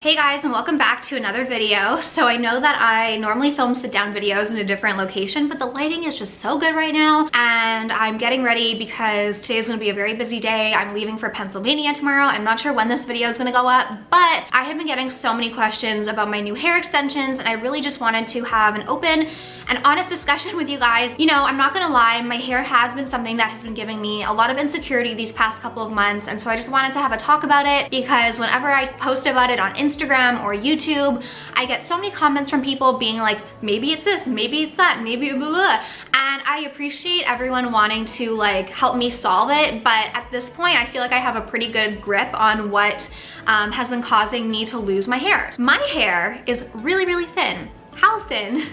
Hey guys, and welcome back to another video. So I know that I normally film sit down videos in a different location, but the lighting is just so good right now, and I'm getting ready because today's gonna be a very busy day. I'm leaving for Pennsylvania tomorrow. I'm not sure when this video is gonna go up, but I have been getting so many questions about my new hair extensions, and I really just wanted to have an open and honest discussion with you guys. You know, I'm not gonna lie, my hair has been something that has been giving me a lot of insecurity these past couple of months, and so I just wanted to have a talk about it because whenever I post about it on Instagram or YouTube, I get so many comments from people being like, maybe it's this, maybe it's that, maybe blah, blah. And I appreciate everyone wanting to like help me solve it, but at this point I feel like I have a pretty good grip on what has been causing me to lose my hair. My hair is really, really thin. How thin?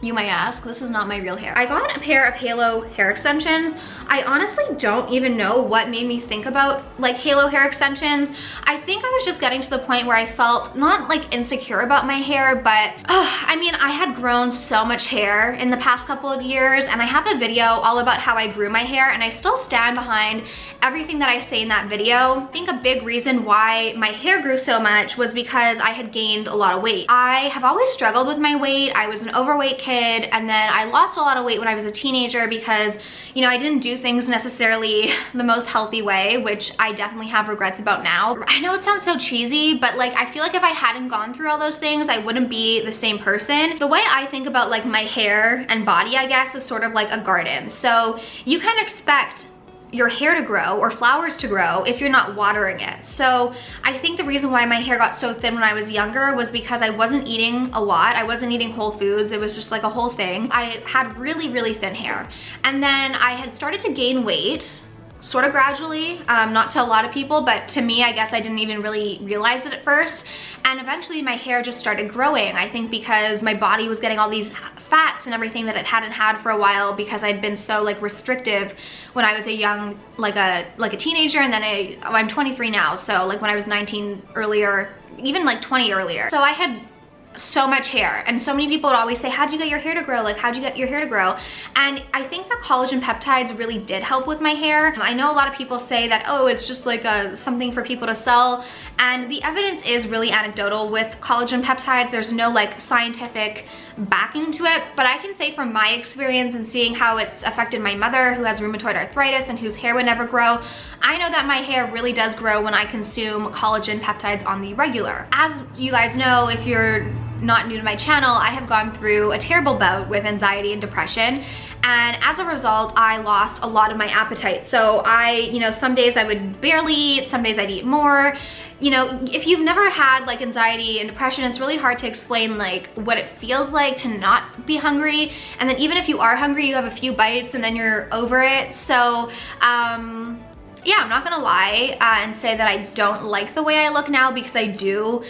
You might ask. This is not my real hair. I got a pair of Halo hair extensions. I honestly don't even know what made me think about like Halo hair extensions. I think I was just getting to the point where I felt not like insecure about my hair, but I mean, I had grown so much hair in the past couple of years, and I have a video all about how I grew my hair, and I still stand behind everything that I say in that video. I think a big reason why my hair grew so much was because I had gained a lot of weight. I have always struggled with my weight. I was an overweight kid, and then I lost a lot of weight when I was a teenager because, you know, I didn't do things necessarily the most healthy way, which I definitely have regrets about now. I know it sounds so cheesy, but like I feel like if I hadn't gone through all those things, I wouldn't be the same person. The way I think about like my hair and body, I guess, is sort of like a garden. So you can expect your hair to grow or flowers to grow if you're not watering it. So I think the reason why my hair got so thin when I was younger was because I wasn't eating a lot. I wasn't eating whole foods. It was just like a whole thing. I had really, really thin hair. And then I had started to gain weight sort of gradually, not to a lot of people, but to me, I guess I didn't even really realize it at first. And eventually my hair just started growing, I think because my body was getting all these fats and everything that it hadn't had for a while because I'd been so like restrictive when I was a young, like a teenager, and then I'm 23 now, so like when I was 19 earlier, even like 20 earlier. So I had so much hair, and so many people would always say, how'd you get your hair to grow? Like, how'd you get your hair to grow? And I think that collagen peptides really did help with my hair. I know a lot of people say that, oh, it's just like something for people to sell, and the evidence is really anecdotal with collagen peptides. There's no like scientific backing to it, but I can say from my experience and seeing how it's affected my mother, who has rheumatoid arthritis and whose hair would never grow, I know that my hair really does grow when I consume collagen peptides on the regular. As you guys know, if you're not new to my channel, I have gone through a terrible bout with anxiety and depression, and as a result I lost a lot of my appetite. So you know, some days I would barely eat, some days I'd eat more. You know, if you've never had like anxiety and depression, it's really hard to explain like what it feels like to not be hungry, and then even if you are hungry, you have a few bites and then you're over it. So yeah, I'm not gonna lie and say that I don't like the way I look now, because I do,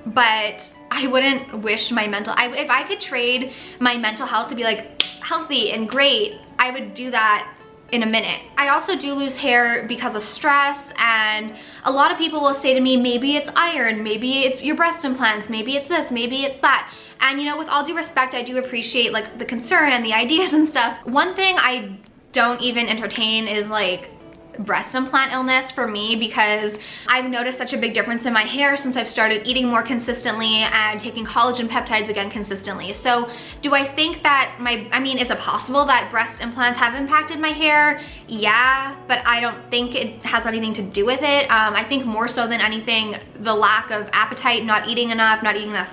but I wouldn't wish my if I could trade my mental health to be like healthy and great, I would do that in a minute. I also do lose hair because of stress, and a lot of people will say to me, maybe it's iron, maybe it's your breast implants, maybe it's this, maybe it's that. And you know, with all due respect, I do appreciate like the concern and the ideas and stuff. One thing I don't even entertain is like breast implant illness for me, because I've noticed such a big difference in my hair since I've started eating more consistently and taking collagen peptides again consistently. So do I think that I mean, is it possible that breast implants have impacted my hair? Yeah, but I don't think it has anything to do with it. I think more so than anything, the lack of appetite, not eating enough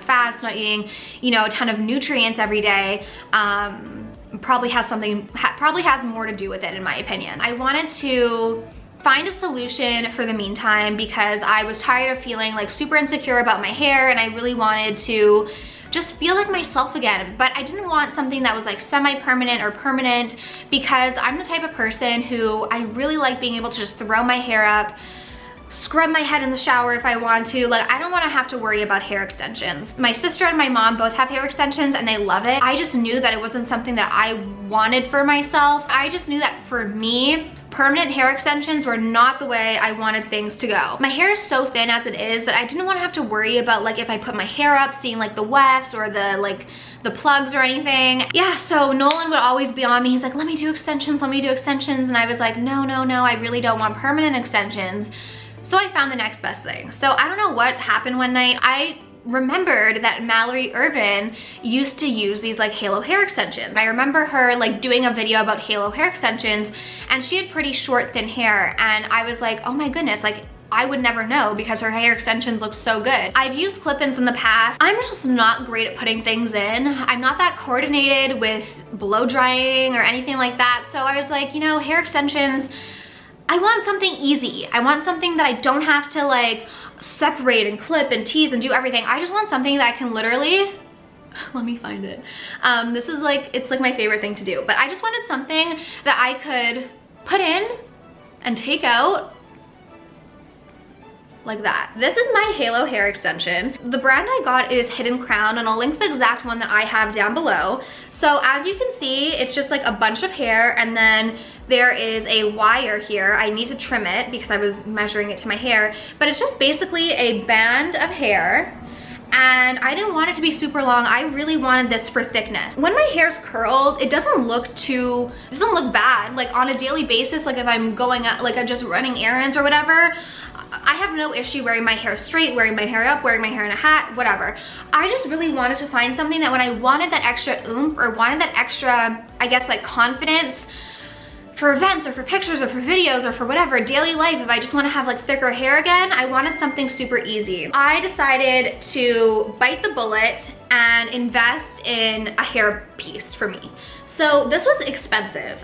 fats, not eating, you know, a ton of nutrients every day, probably has more to do with it, in my opinion. I wanted to find a solution for the meantime because I was tired of feeling like super insecure about my hair, and I really wanted to just feel like myself again. But I didn't want something that was like semi-permanent or permanent, because I'm the type of person who I really like being able to just throw my hair up, scrub my head in the shower if I want to. Like, I don't want to have to worry about hair extensions. My sister and my mom both have hair extensions and they love it. I just knew that it wasn't something that I wanted for myself. I just knew that for me, permanent hair extensions were not the way I wanted things to go. My hair is so thin as it is that I didn't want to have to worry about like if I put my hair up, seeing like the wefts or the plugs or anything. Yeah, so Nolan would always be on me. He's like, let me do extensions, let me do extensions. And I was like, no, I really don't want permanent extensions. So I found the next best thing. So I don't know what happened one night. I remembered that Mallory Irvin used to use these like halo hair extensions. I remember her like doing a video about halo hair extensions, and she had pretty short, thin hair, and I was like, oh my goodness, like I would never know because her hair extensions look so good. I've used clip-ins in the past. I'm just not great at putting things in. I'm not that coordinated with blow drying or anything like that. So I was like, you know, hair extensions, I want something easy. I want something that I don't have to like separate and clip and tease and do everything. I just want something that I can literally, let me find it. This is like, it's like my favorite thing to do, but I just wanted something that I could put in and take out like that. This is my halo hair extension. The brand I got is Hidden Crown, and I'll link the exact one that I have down below. So as you can see, it's just like a bunch of hair, and then there is a wire here. I need to trim it because I was measuring it to my hair, but it's just basically a band of hair. And I didn't want it to be super long. I really wanted this for thickness. When my hair's curled, it doesn't look bad. Like on a daily basis, like if I'm going out, like I'm just running errands or whatever, I have no issue wearing my hair straight, wearing my hair up, wearing my hair in a hat, whatever. I just really wanted to find something that when I wanted that extra oomph or wanted that extra, I guess like confidence for events or for pictures or for videos or for whatever, daily life, if I just want to have like thicker hair again, I wanted something super easy. I decided to bite the bullet and invest in a hair piece for me. So this was expensive.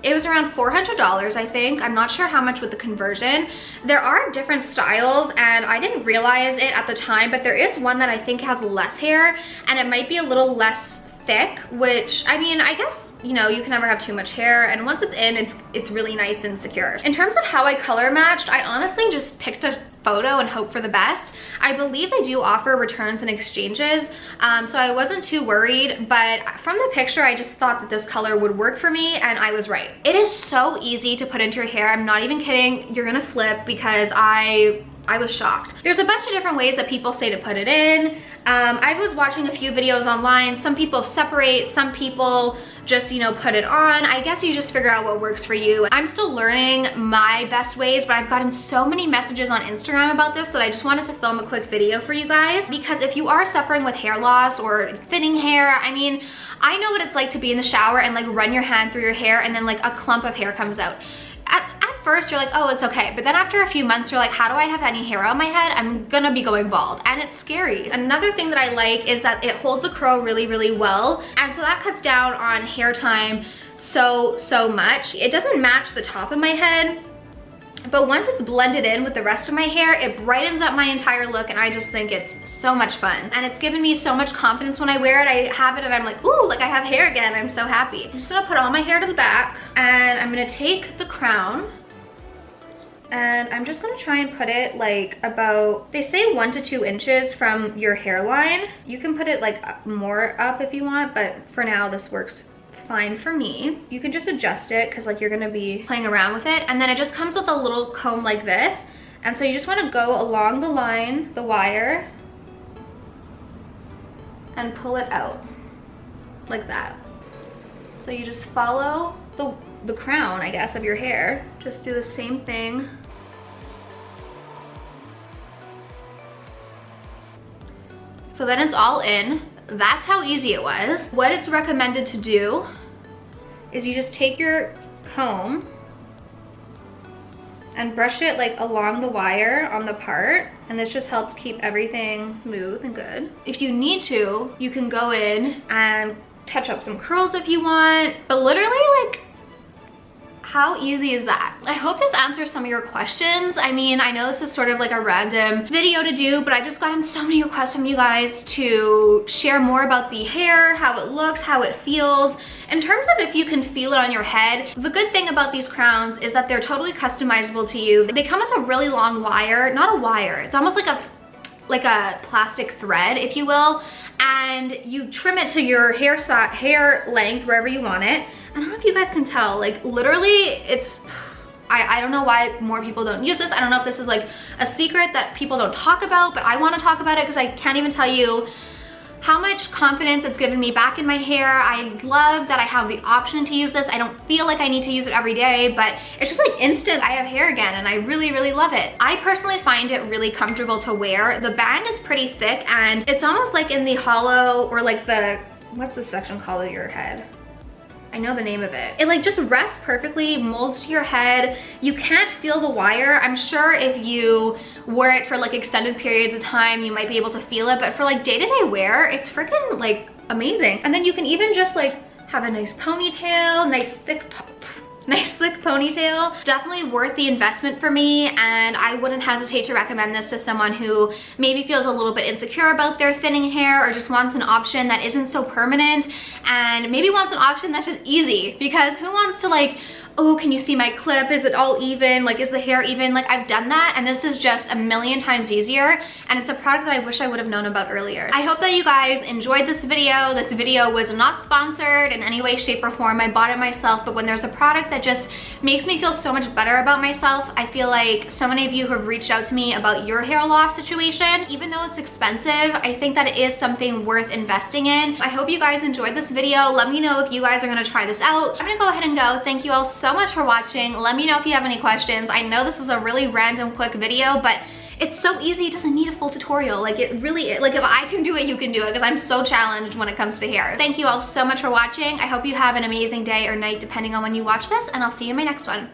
It was around $400, I think. I'm not sure how much with the conversion. There are different styles, and I didn't realize it at the time, but there is one that I think has less hair, and it might be a little less thick, which, I mean, I guess, you know, you can never have too much hair, and once it's in, it's really nice and secure. In terms of how I color matched, I honestly just picked a photo and hope for the best. I believe they do offer returns and exchanges, so I wasn't too worried, but from the picture, I just thought that this color would work for me, and I was right. It is so easy to put into your hair. I'm not even kidding. You're gonna flip because I was shocked. There's a bunch of different ways that people say to put it in. I was watching a few videos online. Some people separate, some people just, you know, put it on. I guess you just figure out what works for you. I'm still learning my best ways, but I've gotten so many messages on Instagram about this that I just wanted to film a quick video for you guys, because if you are suffering with hair loss or thinning hair, I mean, I know what it's like to be in the shower and like run your hand through your hair and then like a clump of hair comes out. At first you're like, oh, it's okay, but then after a few months you're like, how do I have any hair on my head? I'm gonna be going bald, and it's scary. Another thing that I like is that it holds the curl really, really well, and so that cuts down on hair time so much. It doesn't match the top of my head, but once it's blended in with the rest of my hair, it brightens up my entire look, and I just think it's so much fun. And it's given me so much confidence when I wear it. I have it and I'm like, ooh, like I have hair again. I'm so happy. I'm just gonna put all my hair to the back, and I'm gonna take the crown, and I'm just gonna try and put it like about, they say 1 to 2 inches from your hairline. You can put it like more up if you want, but for now this works fine for me. You can just adjust it because like you're gonna be playing around with it, and then it just comes with a little comb like this, and so you just want to go along the line, the wire, and pull it out like that. So you just follow the crown, I guess, of your hair. Just do the same thing. So then it's all in. That's how easy it was. What it's recommended to do is you just take your comb and brush it like along the wire on the part, and this just helps keep everything smooth and good. If you need to, you can go in and touch up some curls if you want, but literally like, how easy is that? I hope this answers some of your questions. I mean, I know this is sort of like a random video to do, but I've just gotten so many requests from you guys to share more about the hair, how it looks, how it feels. In terms of if you can feel it on your head, the good thing about these crowns is that they're totally customizable to you. They come with a really long wire, not a wire, it's almost like a plastic thread, if you will, and you trim it to your hair length wherever you want it. I don't know if you guys can tell, like literally it's, I don't know why more people don't use this. I don't know if this is like a secret that people don't talk about, but I want to talk about it because I can't even tell you how much confidence it's given me back in my hair. I love that I have the option to use this. I don't feel like I need to use it every day, but it's just like instant, I have hair again, and I really, really love it. I personally find it really comfortable to wear. The band is pretty thick, and it's almost like in the hollow, or like the, what's this section called of your head? I know the name of it. It like just rests perfectly, molds to your head. You can't feel the wire. I'm sure if you wear it for like extended periods of time, you might be able to feel it, but for like day-to-day wear, it's freaking like amazing. And then you can even just like have a nice ponytail, nice thick ponytail. Definitely worth the investment for me, and I wouldn't hesitate to recommend this to someone who maybe feels a little bit insecure about their thinning hair, or just wants an option that isn't so permanent, and maybe wants an option that's just easy, because who wants to like, oh, can you see my clip? Is it all even? Like, is the hair even? Like, I've done that, and this is just a million times easier, and it's a product that I wish I would have known about earlier. I hope that you guys enjoyed this video. This video was not sponsored in any way, shape, or form. I bought it myself, but when there's a product that just makes me feel so much better about myself, I feel like so many of you have reached out to me about your hair loss situation. Even though it's expensive, I think that it is something worth investing in. I hope you guys enjoyed this video. Let me know if you guys are gonna try this out. I'm gonna go ahead and go. Thank you all so much for watching. Let me know if you have any questions. I know this is a really random quick video, but it's so easy. It doesn't need a full tutorial. Like, it really, like, if I can do it, you can do it, because I'm so challenged when it comes to hair. Thank you all so much for watching. I hope you have an amazing day or night depending on when you watch this, and I'll see you in my next one.